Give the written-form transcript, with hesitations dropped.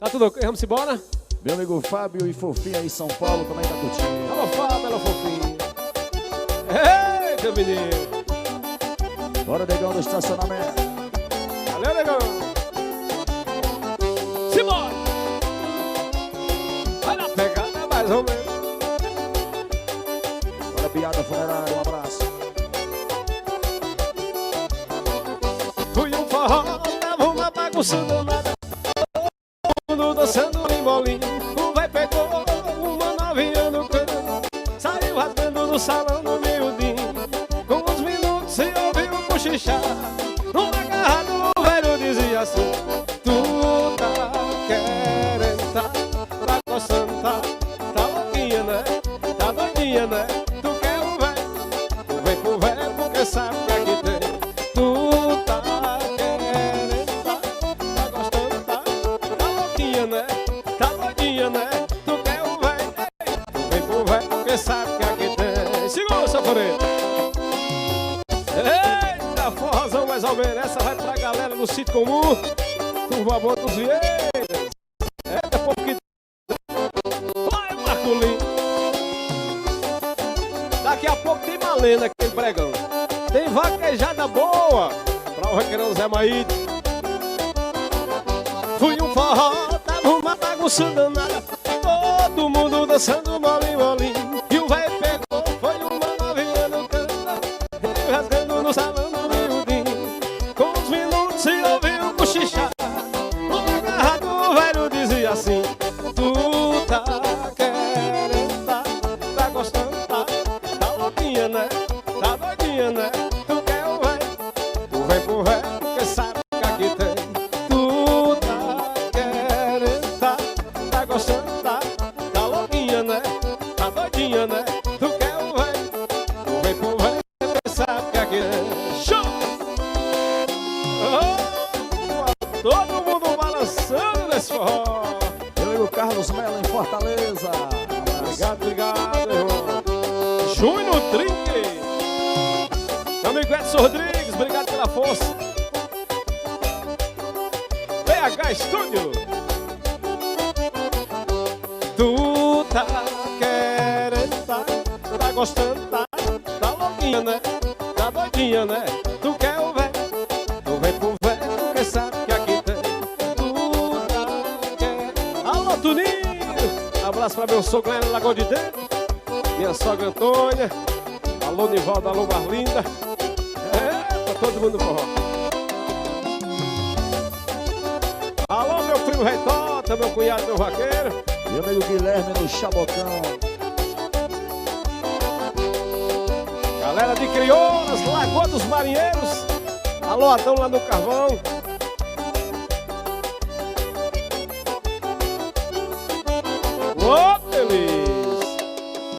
Tá tudo ok? Vamos embora? Meu amigo Fábio e Fofinha aí em São Paulo também tá curtindo. Alô, Fábio, alô, Fofinha. Eita, menino. Bora, negão, do estacionamento. Valeu, negão. Simbora. Vai na pegada, mais ou menos. Bora, piada funerária, um abraço. Fui um forró, tava uma bagunça danada. Todo mundo dançando em bolinho. O véi pegou uma novinha no canto. Saiu rasgando no salão no miudinho. Com uns minutos se ouviu um cochichar. Numa agarrado o velho dizia assim: tu tá querendo, tá gostando, tá louquinha, né? Tá doidinha, né? Tu quer o véi? Vem pro véi porque sabe que aqui tem. Tu tá querendo, tá gostando, tá louquinha, né? Tá doidinha, né? Tu quer o véi? Vem pro véi porque sabe que aqui tem. Segura, sanfoneiro. Eita, forrozão mais ou menos. Essa vai pra galera do sítio comum. Turma boa dos Vieiras. Eita, povo que... Vai, Marcolinho. Daqui a pouco tem Malena, aquele pregão. Tem vaquejada boa pra o requerão Zé Maíde. Fui um forró, tava uma bagunça danada. Todo mundo dançando molinho, molinho. E o velho pegou, foi uma novinha no canto. Rasgando no salão do miudinho. Com uns minutos se ouviu cochichar. No agarrado o velho dizia assim: tu tá querendo, tá gostando, tá louquinha, né? Tá doidinha, né? Tu quer o véi? Tu vem pro véi porque sabe que aqui tem. Tu tá querendo, tá gostando, tá louquinha, né? Tá doidinha, né? Tu quer o véi? Tu vem pro véi porque sabe que aqui tem. Show! Oh, todo mundo balançando nesse forró. Meu amigo Carlos Mello em Fortaleza. Um abraço. Obrigado, obrigado, irmão. Júnior Trinque. Meu amigo Edson Rodrigues, obrigado pela força. PH Estúdio. Tu tá querendo, tá gostando, tá louquinha, né? Tá doidinha, né? Tu quer o véi? Tu vem pro véi porque sabe que aqui tem. Tu tá querendo. Alô, Tuninho. Abraço pra meu sogro lá na Lagoa de Dentro. Minha sogra Antônia. Alô, Nivaldo, alô, Marlinda. Pra todo mundo no forró. Alô, meu primo Reitota, meu cunhado, meu vaqueiro. Meu amigo Guilherme no Chabocão. Galera de Crioulas, Lagoa dos Marinheiros. Alô, Adão lá no Carvão. Opa!